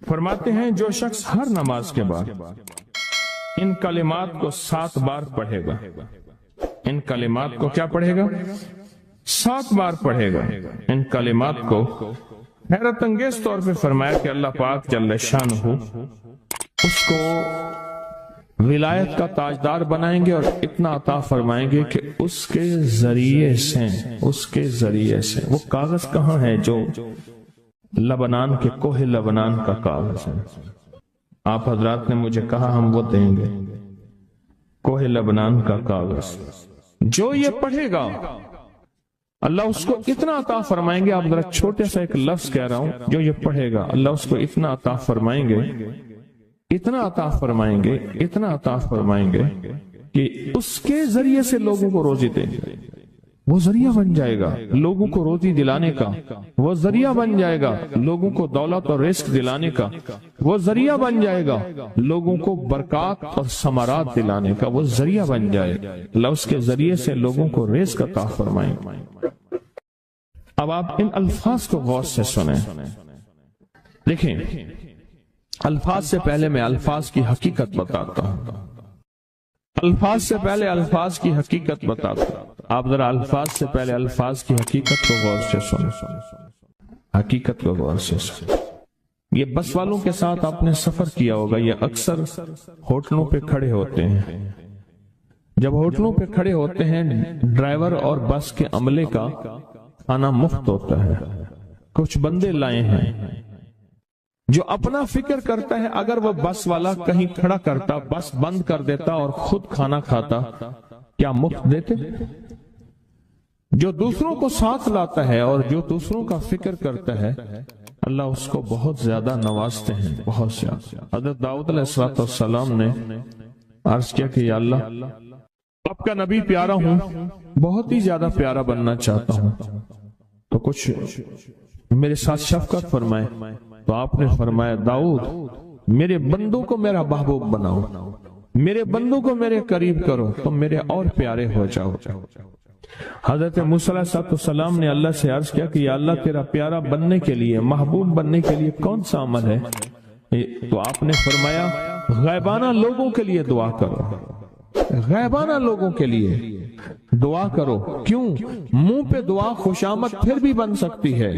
فرماتے ہیں جو شخص ہر نماز کے بعد ان کلمات کو 7 بار پڑھے گا، ان کلمات کو کیا پڑھے گا؟ 7 بار پڑھے گا ان کلمات کو، حیرت انگیز طور پہ فرمایا کہ اللہ پاک جل شانہ اس کو ولایت کا تاجدار بنائیں گے اور اتنا عطا فرمائیں گے کہ اس کے ذریعے سے وہ کاغذ کہاں ہے جو لبنان کے کوہ لبنان کا کاغذ ہے؟ آپ حضرات نے مجھے کہا ہم وہ دیں گے، کوہ لبنان کا کاغذ جو یہ پڑھے گا اللہ اس کو اتنا عطا فرمائیں گے۔ آپ ذرا چھوٹے سا ایک لفظ کہہ رہا ہوں، جو یہ پڑھے گا اللہ اس کو اتنا عطا فرمائیں گے، اتنا عطا فرمائیں گے، اتنا عطا فرمائیں گے کہ اس کے ذریعے سے لوگوں کو روزی دیں گے، وہ ذریعہ بن جائے گا لوگوں کو روزی دلانے کا، وہ ذریعہ بن جائے گا لوگوں کو دولت اور رزق دلانے کا، وہ ذریعہ بن جائے گا لوگوں کو برکات اور ثمرات دلانے کا، وہ ذریعہ بن جائے گا اللہ اس کے ذریعے سے لوگوں کو رزق عطا فرمائیں گے۔ اب آپ ان الفاظ کو غور سے سنیں، دیکھیں الفاظ سے پہلے میں الفاظ کی حقیقت بتاتا ہوں، الفاظ سے پہلے الفاظ کی حقیقت بتاتا ہوں۔ آپ ذرا الفاظ سے پہلے الفاظ کی حقیقت کو غور سے سنیں، حقیقت کو غور سے سنیں۔ یہ بس والوں کے ساتھ آپ نے سفر کیا ہوگا، یہ اکثر ہوٹلوں پہ کھڑے ہوتے ہیں، جب ہوٹلوں پہ کھڑے ہوتے ہیں ڈرائیور اور بس کے عملے کا کھانا مفت ہوتا ہے، کچھ بندے لائے ہیں جو اپنا فکر کرتا ہے اگر وہ بس والا کہیں کھڑا کرتا، بس بند کر دیتا اور خود کھانا کھاتا، کیا مفت دیتے؟ جو دوسروں کو ساتھ لاتا ہے اور جو دوسروں کا فکر کرتا ہے اللہ اس کو بہت زیادہ نوازتے ہیں، بہت زیادہ۔ حضرت داؤد علیہ السلام نے عرض کیا کہ یا اللہ آپ کا نبی پیارا ہوں، بہت ہی زیادہ پیارا بننا چاہتا ہوں، تو کچھ میرے ساتھ شفقت فرمائے۔ تو آپ نے فرمایا داؤد میرے بندوں کو میرا محبوب بناؤ، میرے بندوں کو میرے قریب کرو، تم میرے اور پیارے ہو جاؤ۔ حضرت موسیٰ علیہ السلام نے اللہ سے عرض کیا کہ یا اللہ تیرا پیارا بننے کے لیے، محبوب بننے کے لیے کون سا عمل ہے؟ تو آپ نے فرمایا غیبانہ لوگوں کے لیے دعا کرو، غیبانہ لوگوں کے لیے دعا کرو۔ کیوں؟ منہ پہ دعا خوشامد پھر بھی بن سکتی ہے،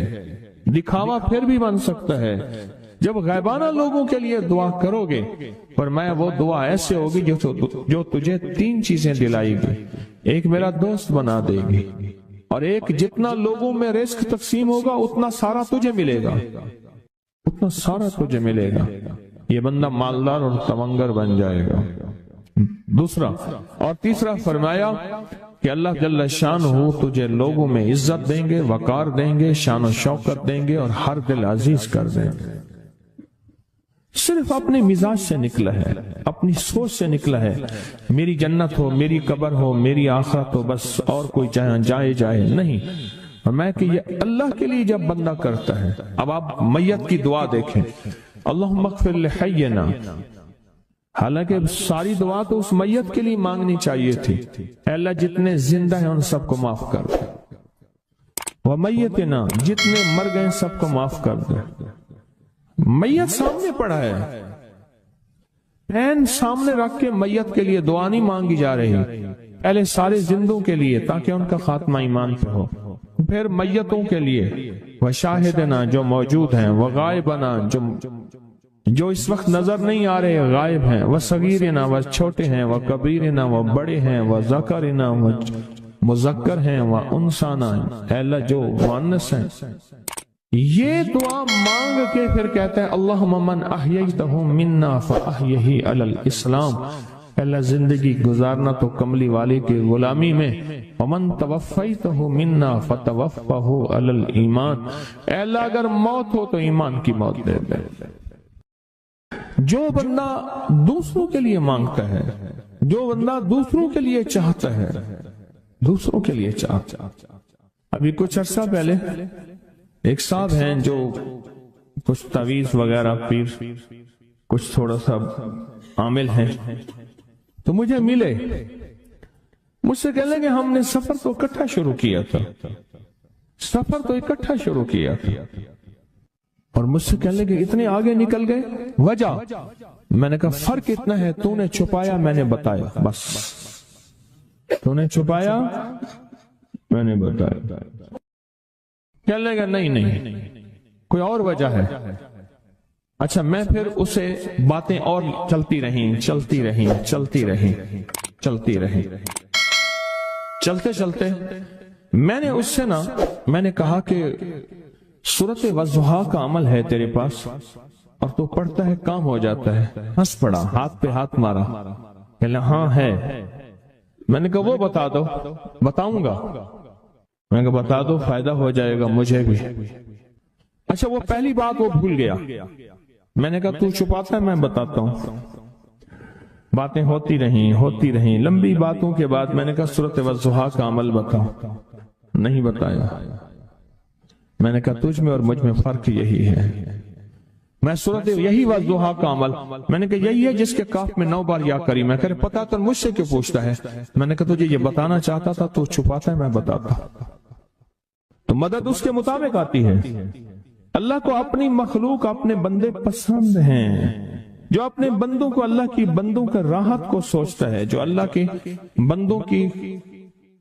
دکھاوا پھر بھی بن سکتا ہے، جب غیبانہ لوگوں کے لیے دعا کرو گے فرمایا وہ دعا ایسے ہوگی جو تجھے 3 چیزیں دلائے گی، ایک میرا دوست بنا دے گی، اور ایک جتنا لوگوں میں رزق تقسیم ہوگا اتنا سارا تجھے ملے گا، اتنا سارا تجھے ملے گا، یہ بندہ مالدار اور تمنگر بن جائے گا۔ دوسرا اور تیسرا فرمایا کہ اللہ جل شانہ تجھے لوگوں میں عزت دیں گے، وقار دیں گے، شان و شوکت دیں گے اور ہر دل عزیز کر دیں گے۔ صرف اپنے مزاج سے نکلا ہے، اپنی سوچ سے نکلا ہے، میری جنت ہو، میری قبر ہو، میری آخرت ہو، بس اور کوئی جائے نہیں۔ میں کہ یہ اللہ کے لیے جب بندہ کرتا ہے۔ اب آپ میت کی دعا دیکھیں، اللہم اغفر لحینا، حالانکہ ساری دعا تو اس میت کے لیے مانگنی چاہیے تھی، اے اللہ جتنے زندہ ہیں ان سب کو معاف کر دے، ومیتنا جتنے مر گئے سب کو معاف کر دے۔ میت سامنے پڑا ہے، پین سامنے رکھ کے میت کے لیے دعا نہیں مانگی جا رہی، پہلے سارے زندوں کے لیے تاکہ ان کا خاتمہ ایمان پہ ہو، پھر میتوں کے لیے، وشاہدنا جو موجود ہیں، وغائبنا جو اس وقت نظر نہیں آ رہے غائب ہیں، وصغیرنا وہ چھوٹے ہیں، وکبیرنا وہ بڑے ہیں، وذکرنا وہ مذکر ہیں، وانثانا اے اللہ جو مؤنث ہیں۔ یہ دعا مانگ کے پھر کہتا ہے اللہم من احییتہ منا فاحیہ علی الاسلام، اللہ زندگی گزارنا تو کملی والے کی غلامی میں، ومن توفیتہ منا فتوفہ علی الایمان، اے اللہ اگر موت ہو تو ایمان کی موت دے دے۔ جو بندہ دوسروں کے لیے مانگتا ہے، جو بندہ دوسروں کے لیے چاہتا ہے، دوسروں کے لیے چاہتا ہے۔ ابھی کچھ عرصہ پہلے ایک صاحب ہیں جو کچھ تعویذ وغیرہ پیر کچھ تھوڑا سا عامل ہیں، تو مجھے ملے، مجھ سے کہنے لگے ہم نے سفر تو اکٹھا شروع کیا تھا، سفر تو اکٹھا شروع کیا تھا، اور مجھ سے کہنے لگے اتنے آگے نکل گئے، وجہ میں نے کہا فرق اتنا ہے، تو نے چھپایا میں نے بتایا، بس تو نے چھپایا میں نے بتایا۔ کہنے لگا نہیں کوئی اور وجہ ہے۔ اچھا میں پھر اسے باتیں اور چلتی رہیں چلتے میں نے اس سے میں نے کہا کہ سورۃ والضحیٰ کا عمل ہے تیرے پاس اور تو پڑھتا ہے کام ہو جاتا ہے۔ ہنس پڑا، ہاتھ پہ ہاتھ مارا، کہنے ہاں ہے۔ میں نے کہا وہ بتا دو۔ بتاؤں گا، میں نے کہا بتا دو، فائدہ ہو جائے گا مجھے بھی۔ اچھا وہ پہلی بات وہ بھول گیا۔ میں نے کہا تو چھپاتا ہے میں بتاتا ہوں۔ باتیں ہوتی رہیں لمبی باتوں کے بعد میں نے کہا سورۃ والضحیٰ کا عمل بتاؤ، نہیں بتایا۔ میں نے کہا تجھ میں اور مجھ میں فرق یہی ہے، میں سورۃ یہی والضحیٰ کا عمل، میں نے کہا یہی ہے جس کے کاف میں 9 بار یا کری۔ میں کہا پتا تو مجھ سے کیوں پوچھتا ہے؟ میں نے کہا تجھے یہ بتانا چاہتا تھا تو چھپاتا ہے میں بتاتا۔ تو مدد اس کے مطابق آتی ہے۔ اللہ کو اپنی مخلوق اپنے بندے پسند ہیں، جو اپنے بندوں کو اللہ کی بندوں کا راحت کو سوچتا ہے، جو اللہ کے بندوں کی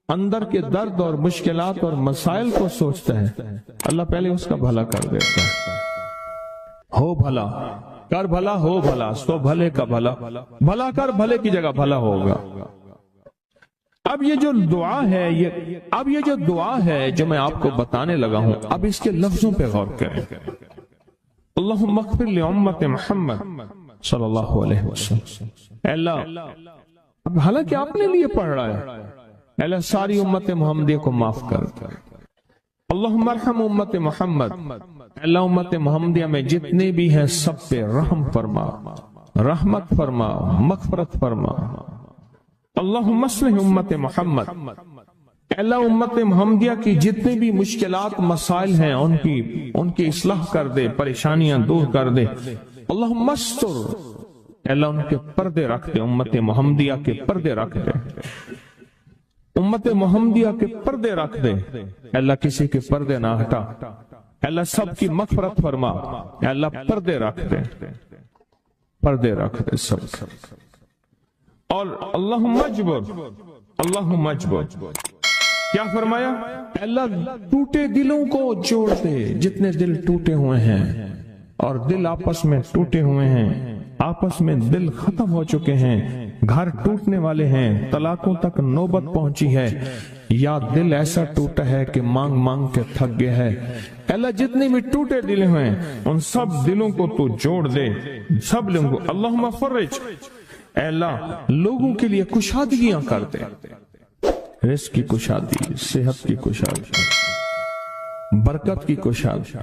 اندر کے درد اور مشکلات اور مسائل کو سوچتا ہے، اللہ پہلے اس کا بھلا کر دیتا ہے۔ ہو بھلا کر بھلا، ہو بھلا سو بھلے کا بھلا، بھلا کر بھلے کی جگہ بھلا ہوگا۔ اب یہ جو دعا ہے، یہ جو دعا ہے جو میں آپ کو بتانے لگا ہوں، اب اس کے لفظوں پہ غور کریں۔ اللہم اغفر لامت محمد صلی اللہ علیہ وسلم۔ اے اللہ، اب حالانکہ آپ نے لیے پڑھ رہا ہے، اے اللہ ساری امت محمدیہ کو معاف کر دے۔ اللہم ارحم امت محمد، اے اللہ امت محمدیہ میں جتنے بھی ہیں سب پہ رحم فرما، رحمت فرما، مغفرت فرما۔ اللہم اصلح امت محمد، اے اللہ امت محمدیہ کی جتنے بھی مشکلات مسائل ہیں ان کی اصلاح کر دے، پریشانیاں دور کر دے۔ اللہم استر، اے اللہ ان کے پردے رکھ دے، امت محمدیہ کے پردے رکھ دے، امت محمدیہ کے پردے رکھ دے۔ اے اللہ کسی کے پردے نہ ہٹا، اے اللہ سب کی مغفرت فرما، اے اللہ پردے رکھ دے، پردے رکھ دے سب۔ اور اللہم اجبر، کیا فرمایا؟ اے اللہ ٹوٹے دلوں کو جوڑ دے، جتنے دل ٹوٹے ہوئے ہیں اور دل آپس میں ٹوٹے ہوئے ہیں، آپس میں دل ختم ہو چکے ہیں، گھر ٹوٹنے والے ہیں، طلاقوں تک نوبت پہنچی ہے، یا دل ایسا ٹوٹا ہے کہ مانگ مانگ کے تھک گیا ہے۔ اے اللہ جتنے بھی ٹوٹے دل ہیں ان سب دلوں کو تو جوڑ دے، سب لوگوں کو۔ اللہم فرج، اے اللہ لوگوں کے لیے کشادگیاں کر دے، رزق کی کشادگی، صحت کی کشادگی، برکت کی کشادگی،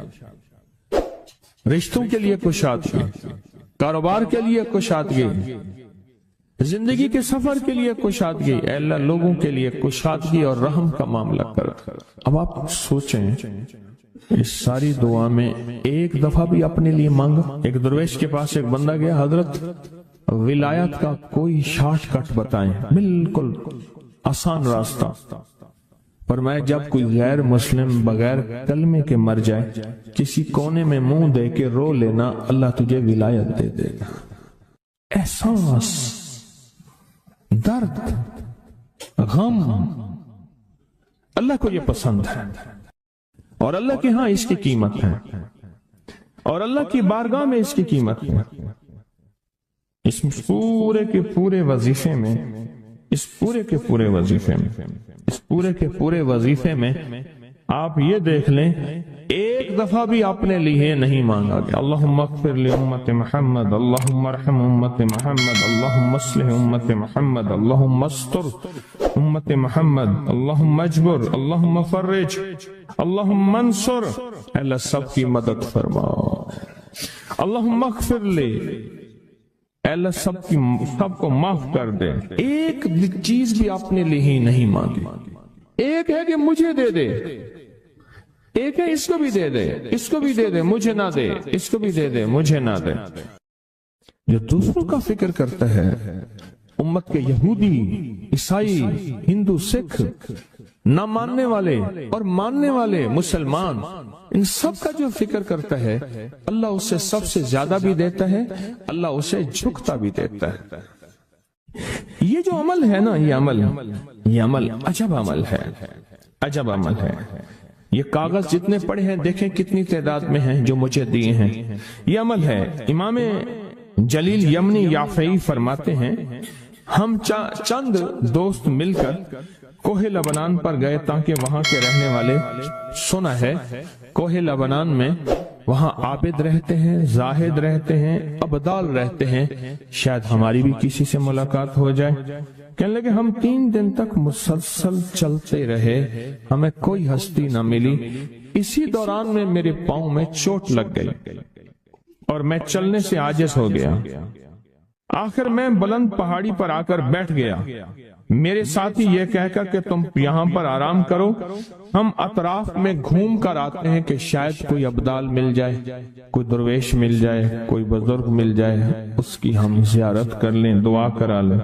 رشتوں کے لیے کشادگی، کاروبار کے لیے کشادگی، زندگی کے سفر کے لیے کشادگی۔ اے اللہ لوگوں کے لیے کشادگی اور رحم کا معاملہ کر۔ اب آپ سوچیں اس ساری دعا میں ایک دفعہ بھی اپنے لیے مانگا؟ ایک درویش کے پاس ایک بندہ گیا، حضرت ولایت کا کوئی شارٹ کٹ بتائیں، بالکل آسان راستہ۔ فرمایا جب کوئی غیر مسلم بغیر کلمے کے مر جائے، کسی کونے میں منہ دے کے رو لینا، اللہ تجھے ولایت دے دے گا۔ احساس، درد، غم، اللہ کو یہ پسند ہے اور اللہ کے ہاں اس کی قیمت ہے اور اللہ کی بارگاہ میں اس کی قیمت ہے۔ اس پورے کے پورے وظیفے میں، اس پورے کے پورے وظیفے میں آپ یہ دیکھ لیں ایک دفعہ بھی اپنے لیے نہیں مانگا گیا۔ اللہم اغفر لامت محمد، اللہم ارحم امت محمد، اللہم اصلح امت محمد، اللہم استر امت محمد، اللہم اجبر، اللہم فرج، اللہم منصر۔ اللہ سب کی مدد فرما۔ اللہم اغفر لے، اللہ سب کو معاف کر دے۔ ایک چیز بھی اپنے لیے ہی نہیں مانگی۔ ایک ہے کہ مجھے دے دے، ایک ہے اس کو بھی دے دے، اس کو بھی دے دے، مجھے نہ دے، اس کو بھی دے دے، مجھے نہ دے۔ جو دوسروں کا فکر کرتا ہے، امت کے یہودی، عیسائی، ہندو، سکھ، نہ ماننے والے اور ماننے والے مسلمان، ان سب کا جو فکر کرتا ہے اللہ اسے سب سے زیادہ بھی دیتا ہے، اللہ اسے جھکتا بھی دیتا ہے۔ یہ جو عمل ہے نا، یہ عمل عجب عمل ہے، عجب عمل ہے۔ یہ کاغذ جتنے پڑے ہیں دیکھیں کتنی تعداد میں ہیں جو مجھے دیے ہیں، یہ عمل ہے۔ امام جلیل یمنی یافعی فرماتے ہیں ہم چند دوست مل کر کوہ لبنان پر گئے تاکہ وہاں کے رہنے والے، سنا ہے کوہ لبنان میں وہاں عابد رہتے ہیں، زاہد رہتے ہیں، ابدال رہتے ہیں، شاید ہماری بھی کسی سے ملاقات ہو جائے۔ کہنے لگے ہم 3 دن تک مسلسل چلتے رہے، ہمیں کوئی ہستی نہ ملی۔ اسی دوران میں میرے پاؤں میں چوٹ لگ گئی اور میں چلنے سے عاجز ہو گیا۔ آخر میں بلند پہاڑی پر آ کر بیٹھ گیا۔ میرے ساتھی یہ کہہ کر کہ تم یہاں پر آرام کرو، ہم اطراف میں گھوم کر آتے ہیں کہ شاید کوئی ابدال مل جائے، کوئی درویش مل جائے، کوئی بزرگ مل جائے، اس کی ہم زیارت کر لیں، دعا کرا لیں۔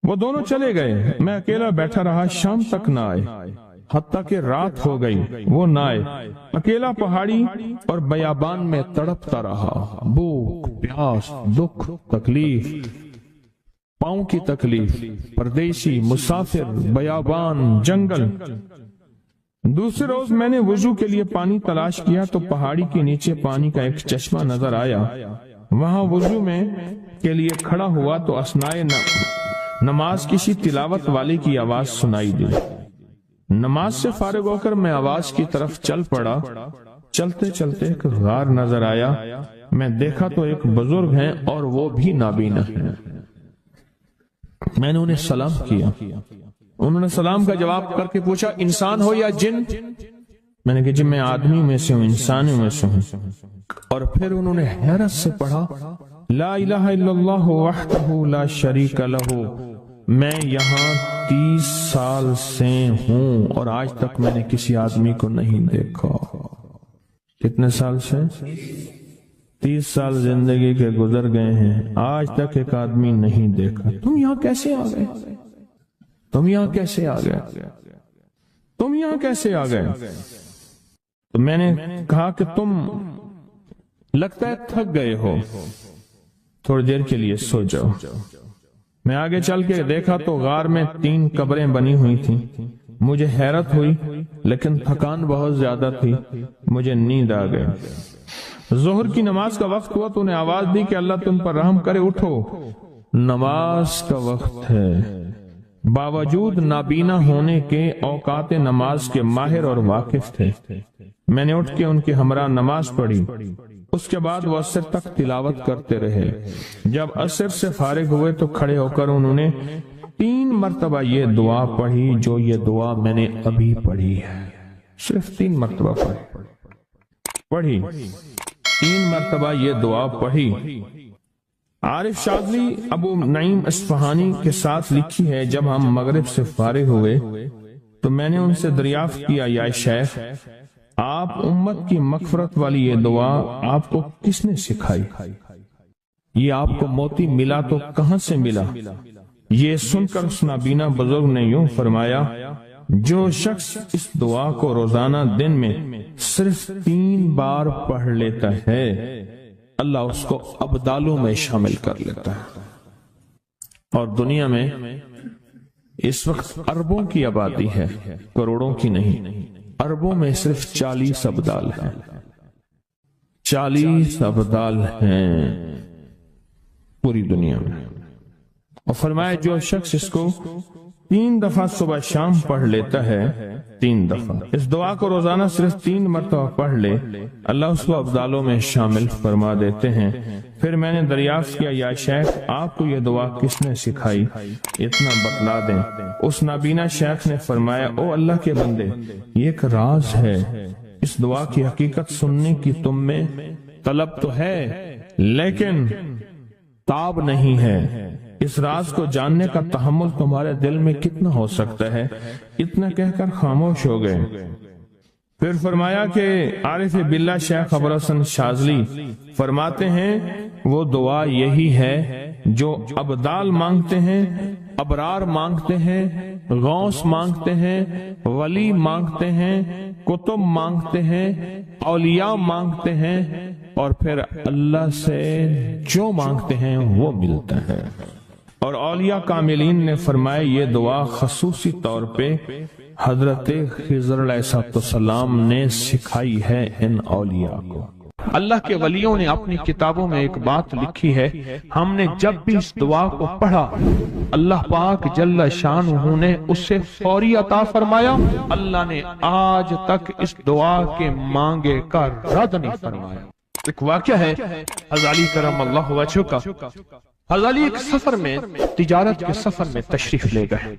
وہ دونوں چلے گئے، میں اکیلا بیٹھا رہا، شام تک نہ آئے، حتیٰ کہ رات ہو گئی، وہ نہ آئے۔ اکیلا پہاڑی اور بیابان میں تڑپتا رہا، بھوک، پیاس، دکھ، تکلیف، پاؤں کی تکلیف، پردیسی، مسافر، بیابان، جنگل۔ دوسرے روز میں نے وضو کے لیے پانی تلاش کیا تو پہاڑی کے نیچے پانی کا ایک چشمہ نظر آیا۔ وہاں وضو میں کے لیے کھڑا ہوا تو اثنائے نماز کسی تلاوت والے کی آواز سنائی دی۔ نماز سے فارغ ہو کر میں آواز کی طرف چل پڑا۔ چلتے چلتے ایک غار نظر آیا، میں دیکھا تو ایک بزرگ ہیں اور وہ بھی نابینا ہیں۔ میں نے انہیں سلام کیا، انہوں نے سلام کا جواب کر کے پوچھا انسان ہو یا جن؟ میں نے کہا جی میں آدمی میں سے ہوں، انسانوں میں سے ہوں۔ اور پھر انہوں نے حیرت سے پڑھا لا الہ الا اللہ وحدہ لا شریک لہ، میں یہاں 30 سال سے ہوں اور آج تک میں نے کسی آدمی کو نہیں دیکھا۔ کتنے سال سے؟ 30 سال زندگی کے گزر گئے ہیں، آج تک ایک آدمی نہیں دیکھا۔ تم یہاں کیسے آ گئے؟ تم یہاں کیسے آ گئے؟ تم یہاں کیسے آ گئے؟ تو میں نے کہا کہ تم لگتا ہے تھک گئے ہو، تھوڑی دیر کے لیے سو جاؤ۔ میں آگے چل کے دیکھا تو غار میں 3 قبریں بنی ہوئی تھیں۔ مجھے حیرت ہوئی لیکن تھکان بہت زیادہ تھی، مجھے نیند آ گئی۔ ظہر کی نماز کا وقت ہوا تو انہیں آواز دی کہ اللہ تم پر رحم کرے، اٹھو نماز کا وقت ہے۔ باوجود نابینا ہونے کے اوقات نماز کے ماہر اور واقف تھے۔ میں نے اٹھ کے ان کے ہمراہ نماز پڑھی، اس کے بعد وہ عصر تک تلاوت کرتے رہے۔ جب عصر سے فارغ ہوئے تو کھڑے ہو کر انہوں نے 3 مرتبہ یہ دعا پڑھی جو یہ دعا میں نے ابھی پڑھی ہے، صرف 3 مرتبہ پڑھی، 3 مرتبہ یہ دعا پڑھی۔ عارف شاذلی ابو نعیم اصفہانی کے ساتھ لکھی ہے جب ہم مغرب سے فارغ ہوئے تو میں نے ان سے دریافت کیا یا شیخ آپ امت کی مغفرت والی یہ دعا آپ کو کس نے سکھائی؟ یہ آپ کو موتی ملا تو کہاں سے ملا؟ یہ سن کر اس نابینا بزرگ نے یوں فرمایا جو شخص اس دعا کو روزانہ دن میں صرف 3 بار پڑھ لیتا ہے اللہ اس کو ابدالوں میں شامل کر لیتا ہے۔ اور دنیا میں اس وقت اربوں کی آبادی ہے، کروڑوں کی نہیں، اربوں میں صرف 40 ابدال ہیں، 40 ابدال ہیں پوری دنیا میں۔ اور فرمایا جو شخص اس کو 3 دفعہ صبح شام پڑھ لیتا ہے، 3 دفعہ اس دعا کو روزانہ صرف 3 مرتبہ پڑھ لے اللہ اس کو ابدالوں میں شامل فرما دیتے ہیں۔ پھر میں نے دریافت کیا یا شیخ آپ کو یہ دعا کس نے سکھائی؟ اتنا بتلا دیں۔ اس نابینا شیخ نے فرمایا او اللہ کے بندے، یہ ایک راز ہے، اس دعا کی حقیقت سننے کی تم میں طلب تو ہے لیکن تاب نہیں ہے، اس راز کو جاننے کا تحمل تمہارے دل میں کتنا ہو سکتا ہے؟ اتنا کہہ کر خاموش ہو گئے۔ پھر فرمایا کہ عارف باللہ شیخ ابو الحسن شاذلی فرماتے ہیں وہ دعا یہی ہے جو ابدال مانگتے ہیں ابرار مانگتے ہیں، غوث مانگتے ہیں، ولی مانگتے ہیں، کتب مانگتے ہیں، اولیاء مانگتے ہیں، اور پھر اللہ سے جو مانگتے ہیں وہ ملتا ہے۔ اور اولیاء کاملین نے فرمایا یہ دعا خصوصی طور پہ حضرت خضر علیہ السلام نے سکھائی ہے ان اولیاء کو۔ اللہ کے ولیوں نے اپنی کتابوں میں ایک بات لکھی ہے، ہم نے جب بھی اس دعا کو پڑھا اللہ پاک جل شانہ نے اسے فوری عطا فرمایا، اللہ نے آج تک اس دعا کے مانگے کا رد نہیں فرمایا۔ ایک واقعہ ہے حضرت علی کرم اللہ وجہہ کا۔ حضرت علی ایک سفر میں، تجارت کے سفر میں تشریف لے گئے،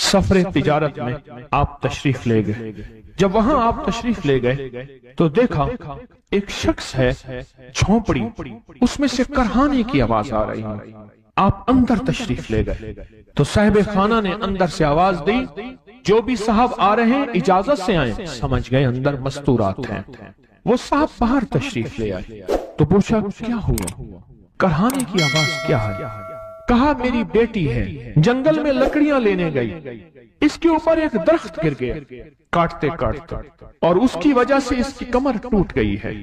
سفر تجارت میں آپ تشریف لے گئے۔ جب وہاں آپ تشریف لے گئے تو دیکھا ایک شخص ہے جھونپڑی، اس میں سے کرہانے کی آواز آ رہی ہے۔ آپ اندر تشریف لے گئے تو صاحب خانہ نے اندر سے آواز دی، جو بھی صاحب آ رہے ہیں اجازت سے آئیں۔ سمجھ گئے اندر مستورات ہیں۔ وہ صاحب باہر تشریف لے آئے تو پوچھا کیا ہوا، کرہانے کی آواز کیا ہے؟ کہا میری بیٹی ہے، جنگل میں لکڑیاں لینے گئی، اس کے اوپر ایک درخت گر گیا کاٹتے کاٹتے، اور اس کی وجہ سے اس کی کمر ٹوٹ گئی ہے،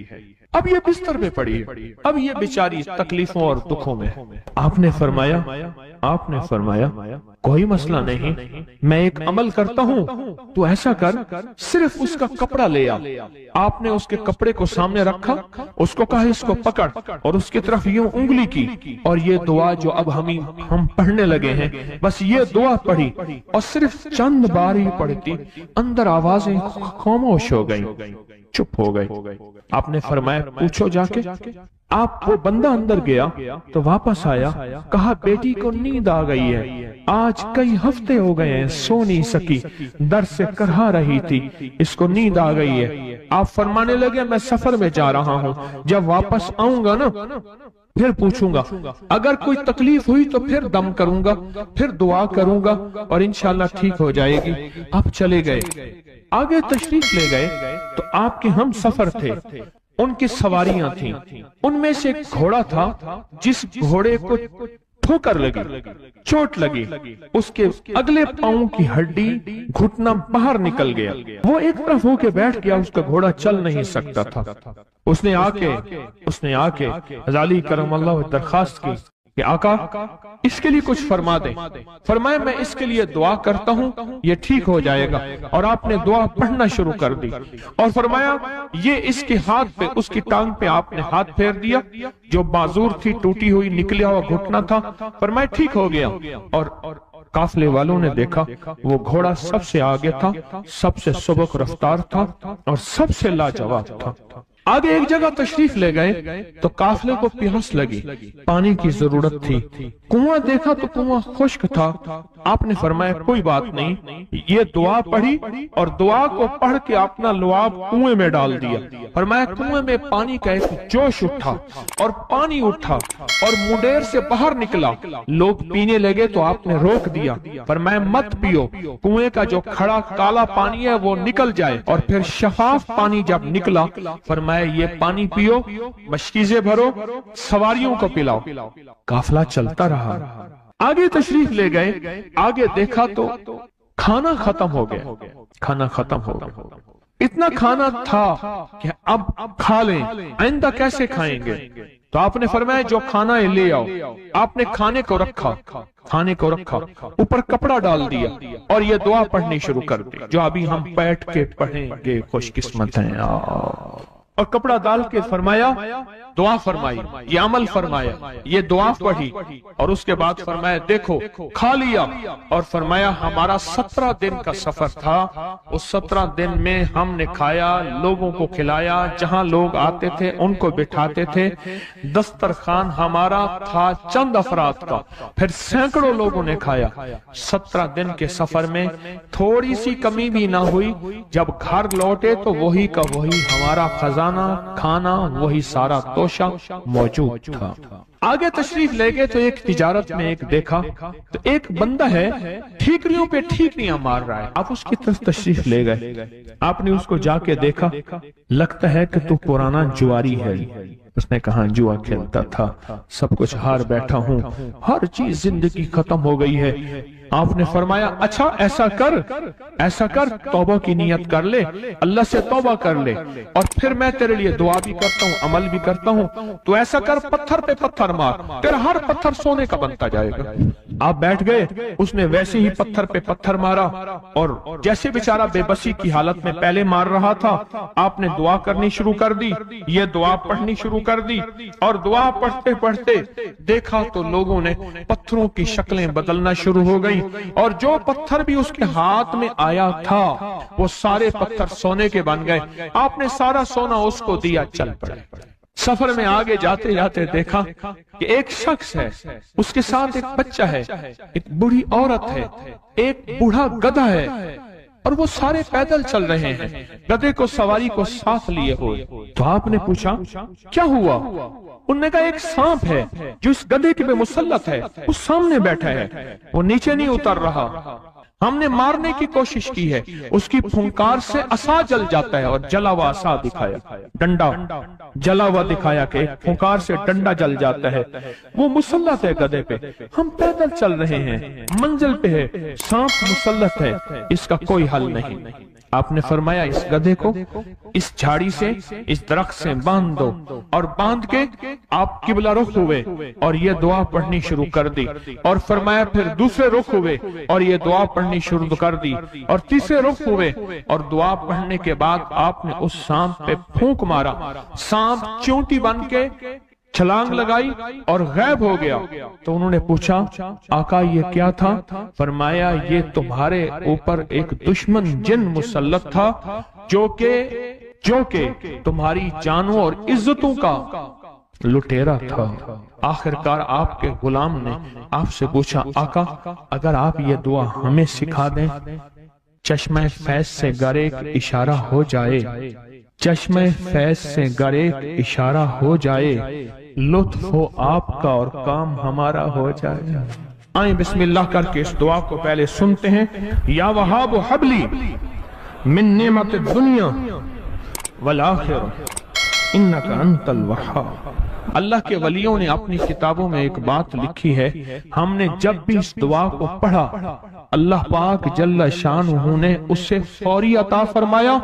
اب یہ بستر پہ پڑی ہے، اب یہ بیچاری تکلیفوں اور دکھوں میں۔ آپ نے فرمایا کوئی مسئلہ نہیں، میں ایک عمل کرتا ہوں، تو ایسا کر صرف اس کا کپڑا لے آ۔ آپ نے اس کے کپڑے کو سامنے رکھا، اس کو کہا اس کو پکڑ، اور اس کی طرف یوں انگلی کی، اور یہ دعا جو اب ہم پڑھنے لگے ہیں، بس یہ دعا پڑھی، اور صرف چند بار ہی پڑھتی اندر آوازیں خاموش ہو گئیں، چپ ہو گئی۔ آپ نے فرمایا پوچھو جا کے۔ آپ وہ بندہ اندر گیا تو واپس آیا، کہا بیٹی کو نیند آ گئی ہے، آج کئی ہفتے ہو گئے ہیں سو نہیں سکی، در سے کرہا رہی تھی، اس کو نیند آ گئی ہے۔ آپ فرمانے لگے میں سفر میں جا رہا ہوں، جب واپس آؤں گا نا پھر پوچھوں گا، اگر کوئی تکلیف ہوئی تو پھر دم کروں گا، پھر دعا کروں گا، اور انشاءاللہ ٹھیک ہو جائے گی۔ آپ چلے گئے، آگے تشریف لے گئے تو آپ کے ہم سفر تھے، ان کی سواریاں تھیں، ان میں سے ایک گھوڑا تھا جس گھوڑے کو ٹھوکر لگی، چوٹ لگی، اس کے اگلے پاؤں کی ہڈی گھٹنا باہر نکل گیا، وہ ایک طرف ہو کے بیٹھ گیا، اس کا گھوڑا چل نہیں سکتا تھا۔ اس نے آ کے حضرت علی کرم اللہ درخواست کی کہ آقا اس کے لیے کچھ فرما دیں۔ فرمایا میں اس کے لیے دعا کرتا ہوں، یہ ٹھیک ہو جائے گا۔ اور آپ نے دعا پڑھنا شروع کر دی، اور فرمایا یہ اس کے ہاتھ پہ، اس کی ٹانگ پہ آپ نے ہاتھ پھیر دیا، جو معذور تھی، ٹوٹی ہوئی نکلیا ہوا گھٹنا تھا، فرمایا ٹھیک ہو گیا۔ اور قافلے والوں نے دیکھا وہ گھوڑا سب سے آگے تھا، سب سے سبک رفتار تھا، اور سب سے لاجواب تھا۔ آگے ایک جگہ تشریف لے گئے تو قافلے کو پیاس لگی، پانی کی ضرورت تھی، کنواں دیکھا تو کنواں خشک تھا۔ آپ نے فرمایا کوئی بات نہیں، یہ دعا پڑھی، اور دعا کو پڑھ کے اپنا لعاب کنویں میں ڈال دیا۔ فرمایا کنویں میں پانی کا ایک جوش اٹھا، اور پانی اٹھا اور منڈیر سے باہر نکلا، لوگ پینے لگے تو آپ نے روک دیا، فرمایا مت پیو، کنویں کا جو کھڑا کالا پانی ہے وہ نکل جائے، اور پھر شفاف پانی جب نکلا فرمایا یہ پانی پیو، مشکیزیں بھرو، سواریوں کو پلاؤ۔ قافلہ چلتا رہا، آگے تشریف لے گئے، آگے دیکھا تو کھانا ختم ہو گیا، اتنا کھانا تھا کہ اب کھا لیں، آئندہ کیسے کھائیں گے؟ تو آپ نے فرمایا جو کھانا ہے لے آؤ۔ آپ نے کھانے کو رکھا، اوپر کپڑا ڈال دیا، اور یہ دعا پڑھنی شروع کر دی جو ابھی ہم بیٹھ کے پڑھیں گے، خوش قسمت ہیں۔ اور کپڑا ڈال کے فرمایا دعا فرمائی، یہ عمل فرمایا، یہ دعا پڑھی، اور اس کے بعد فرمایا دیکھو کھا لیا، اور فرمایا ہمارا 17 دن کا سفر تھا، اس 17 دن میں ہم نے کھایا، لوگوں کو کھلایا، جہاں لوگ آتے تھے ان کو بٹھاتے تھے، دسترخوان ہمارا تھا چند افراد کا، پھر سینکڑوں لوگوں نے کھایا۔ 17 دن کے سفر میں تھوڑی سی کمی بھی نہ ہوئی، جب گھر لوٹے تو وہی کا وہی ہمارا خزانہ، کھانا وہی سارا توشہ موجود تھا۔ آگے تشریف لے گئے تو ایک تجارت میں ایک دیکھا تو ایک بندہ ہے ٹھیکریوں پہ ٹھیکریاں مار رہا ہے، آپ اس کی طرف تشریف لے گئے، آپ نے اس کو جا کے دیکھا، لگتا ہے کہ تو پرانا جواری ہے، اس نے کہا جوا کھیلتا تھا، سب کچھ ہار بیٹھا ہوں، ہر چیز زندگی ختم ہو گئی ہے۔ آپ نے فرمایا اچھا ایسا کر توبہ کی نیت کر لے، اللہ سے توبہ کر لے، اور پھر میں تیرے لیے دعا بھی کرتا ہوں، عمل بھی کرتا ہوں۔ تو ایسا کر، پتھر پہ پتھر مار، تیرا ہر پتھر سونے کا بنتا جائے گا۔ آپ بیٹھ گئے، اس نے ویسے ہی پتھر پہ پتھر مارا، اور جیسے بیچارہ بے بسی کی حالت میں پہلے مار رہا تھا، آپ نے دعا کرنی شروع کر دی، یہ دعا پڑھنی شروع کر دی، اور دعا پڑھتے پڑھتے دیکھا تو لوگوں نے پتھروں کی شکلیں بدلنا شروع ہو گئی، اور جو پتھر بھی اس کے ہاتھ میں آیا تھا وہ سارے پتھر سونے کے بن گئے۔ آپ نے سارا سونا اس کو دیا، چل پڑے۔ سفر میں آگے جاتے جاتے دیکھا کہ ایک شخص ہے، اس کے ساتھ ایک بچہ ہے، ایک بوڑھی عورت ہے، ایک بوڑھا گدھا ہے، اور وہ سارے پیدل چل رہے ہیں، گدھے کو سواری کو ساتھ لیے ہوئے۔ تو آپ نے پوچھا کیا ہوا؟ انہوں نے کہا ایک سانپ ہے جو اس گدھے کے پہ مسلط ہے، اس سامنے بیٹھا ہے، وہ نیچے نہیں اتر رہا، ہم نے مارنے کی کوشش کی ہے، اس کی پھنکار سے عصا جل جاتا ہے، اور جلا ہوا عصا دکھایا، ڈنڈا جلا ہوا دکھایا کہ ایک پھنکار سے ڈنڈا جل جاتا ہے، وہ مسلط ہے گدھے پہ، ہم پیدل چل رہے ہیں، منزل پہ ہے، سانپ مسلط ہے، اس کا کوئی حل نہیں۔ آپ نے فرمایا اس گدھے کو اس جھاڑی سے، اس درخت سے باندھ دو، اور باندھ کے آپ قبلہ رخ ہوئے اور یہ دعا پڑھنی شروع کر دی، اور فرمایا پھر دوسرے رخ ہوئے اور یہ دعا پڑھنی شروع کر دی، اور تیسرے رخ ہوئے، اور دعا پڑھنے کے بعد آپ نے اس سانپ پہ پھونک مارا، سانپ چونٹی بن کے چھلانگ لگائی اور غائب ہو گیا۔ تو انہوں نے پوچھا آقا یہ کیا تھا؟ فرمایا یہ تمہارے اوپر ایک دشمن جن مسلط تھا جو کہ تمہاری جانوں اور عزتوں کا لٹیرا تھا۔ آخرکار آپ کے غلام نے آپ سے پوچھا آقا اگر آپ یہ دعا ہمیں سکھا دیں، چشمہ فیض سے گر ایک اشارہ ہو جائے، چشمہ فیض سے گر ایک اشارہ ہو جائے، لطف ہو آپ کا اور کام ہمارا ہو جائے۔ آئیں بسم اللہ کر کے اس دعا کو پہلے سنتے ہیں۔ یا وہاب حبلی من نعمت الدنیا والآخرہ انک انت الوہاب۔ اللہ کے ولیوں نے اپنی کتابوں میں ایک بات لکھی ہے، ہم نے جب بھی اس دعا کو پڑھا اللہ پاک جل شانہ نے اسے فوری عطا فرمایا،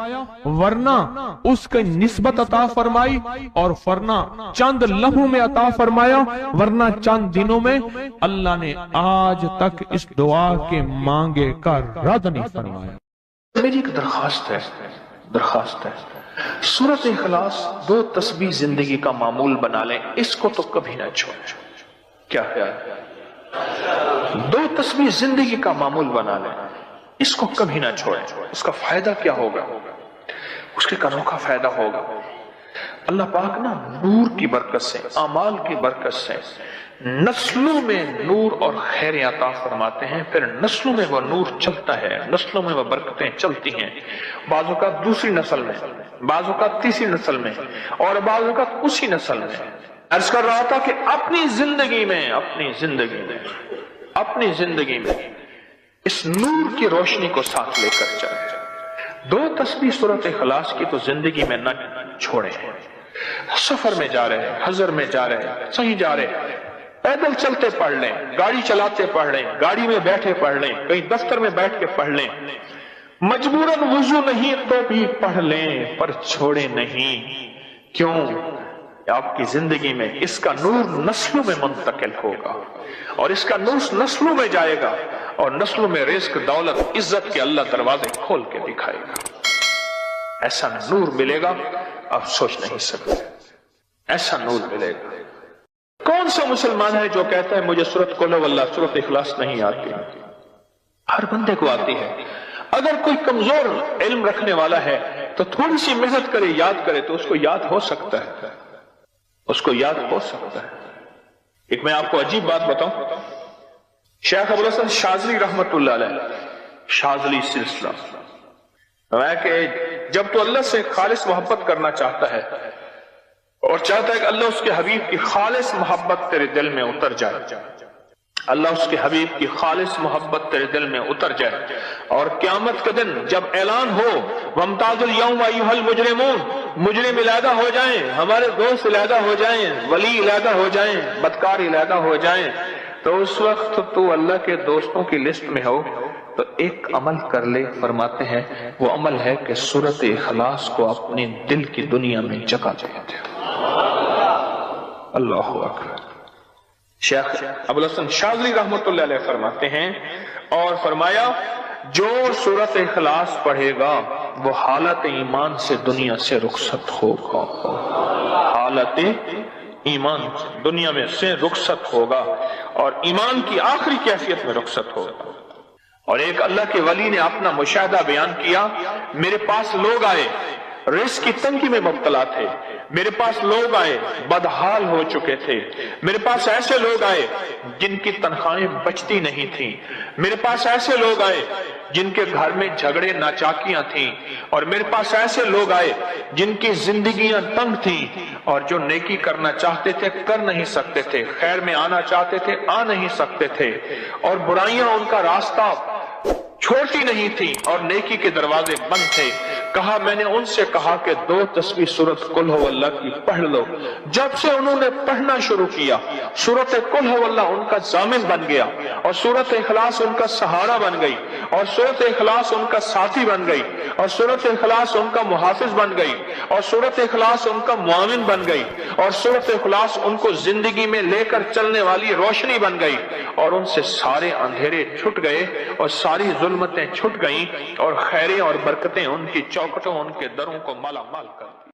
ورنہ اس کی نسبت عطا فرمائی، اور ورنہ چند لمحوں میں عطا فرمایا، ورنہ چند دنوں میں۔ اللہ نے آج تک اس دعا کے مانگے کا رد نہیں فرمایا۔ میری ایک درخواست ہے سورۃ اخلاص 2 تسبیح زندگی کا معمول بنا لیں، اس کو تو کبھی نہ چھوڑیں۔ کیا خیال ہے؟ 2 تسبیح زندگی کا معمول بنا لیں، اس کو کبھی نہ چھوڑیں۔ اس کا فائدہ کیا ہوگا؟ اس کے انوکھا فائدہ ہوگا۔ اللہ پاک نا نور کی برکت سے، اعمال کی برکت سے نسلوں میں نور اور خیر عطا فرماتے ہیں، پھر نسلوں میں وہ نور چلتا ہے، نسلوں میں وہ برکتیں چلتی ہیں، بعض اوقات دوسری نسل میں، بعض اوقات تیسری نسل میں، اور بعض اوقات اسی نسل میں۔ عرض کر رہا تھا کہ اپنی زندگی میں اس نور کی روشنی کو ساتھ لے کر چلے۔ 2 تسبیح سورۃ اخلاص کی تو زندگی میں نہ چھوڑیں۔ سفر میں جا رہے ہیں، حضر میں جا رہے ہیں، صحیح جا رہے ہیں، پیدل چلتے پڑھ لیں، گاڑی چلاتے پڑھ لیں، گاڑی میں بیٹھے پڑھ لیں، کہیں دفتر میں بیٹھ کے پڑھ لیں، مجبوراً وضو نہیں تو بھی پڑھ لیں، پر چھوڑے نہیں۔ کیوں؟ آپ کی زندگی میں اس کا نور نسلوں میں منتقل ہوگا، اور اس کا نور نسلوں میں جائے گا، اور نسلوں میں رزق، دولت، عزت کے اللہ دروازے کھول کے دکھائے گا۔ ایسا نور ملے گا آپ سوچ نہیں سکتے، ایسا نور ملے گا۔ کون سا مسلمان ہے جو کہتا ہے مجھے سورۃ قل ہو اللہ، سورۃ اخلاص نہیں آتی؟ ہر بندے کو آتی ہے۔ اگر کوئی کمزور علم رکھنے والا ہے تو تھوڑی سی محنت کرے، یاد کرے تو اس کو یاد ہو سکتا ہے، اس کو یاد ہو سکتا ہے۔ ایک میں آپ کو عجیب بات بتاؤں، شیخ ابوالحسن شاذلی رحمت اللہ علیہ، شاذلی سلسلہ، کہ جب تو اللہ سے خالص محبت کرنا چاہتا ہے اور چاہتا ہے کہ اللہ اس کے حبیب کی خالص محبت تیرے دل میں اتر جائے، اللہ اس کے حبیب کی خالص محبت تیرے دل میں اتر جائے، اور قیامت کے دن جب اعلان ہو وَامْتَازُوا الْيَوْمَ أَيُّهَا الْمُجْرِمُونَ، مجرم علیحدہ ہو جائیں، ہمارے دوست علیحدہ ہو جائیں، ولی علیحدہ ہو جائیں، بدکار علیحدہ ہو جائیں، تو اس وقت تو اللہ کے دوستوں کی لسٹ میں ہو تو ایک عمل کر لے۔ فرماتے ہیں وہ عمل ہے کہ سورۃ اخلاص کو اپنے دل کی دنیا میں جگہ دے دے۔ اللہ اکبر۔ شیخ ابوالحسن شاذلی رحمۃ اللہ علیہ فرماتے ہیں، اور فرمایا جو سورۃ اخلاص پڑھے گا وہ حالت ایمان سے دنیا سے رخصت ہوگا، حالت ایمان سے دنیا میں سے رخصت ہوگا اور ایمان کی آخری کیفیت میں رخصت ہوگا۔ اور ایک اللہ کے ولی نے اپنا مشاہدہ بیان کیا، میرے پاس لوگ آئے رزق کی تنگی میں مبتلا تھے، میرے پاس لوگ آئے بدحال ہو چکے تھے، میرے پاس ایسے لوگ آئے جن کی تنخواہیں بچتی نہیں تھیں، میرے پاس ایسے لوگ آئے جن کے گھر میں جھگڑے ناچاکیاں تھیں، اور میرے پاس ایسے لوگ آئے جن کی زندگیاں تنگ تھیں اور جو نیکی کرنا چاہتے تھے کر نہیں سکتے تھے، خیر میں آنا چاہتے تھے آ نہیں سکتے تھے، اور برائیاں ان کا راستہ چھوٹی نہیں تھی اور نیکی کے دروازے بند تھے۔ کہا میں نے ان سے کہا کہ 2 تسبیح سورۃ قل هو اللہ کی پڑھ لو۔ جب سے انہوں نے پڑھنا شروع کیا سورۃ قل هو اللہ ان کا ضامن بن گیا، اور سورۃ اخلاص ان کا سہارا بن گئی، اور سورۃ اخلاص ان کا ساتھی بن گئی، اور سورۃ اخلاص ان کا محافظ بن گئی، اور سورۃ اخلاص ان کا معاون بن گئی، اور سورۃ اخلاص ان کو زندگی میں لے کر چلنے والی روشنی بن گئی، اور ان سے سارے اندھیرے چھٹ گئے اور ساری ظلمتیں چھٹ گئیں، اور خیریں اور برکتیں ان کی چوکھٹوں ان کے دروں کو مالا مال کر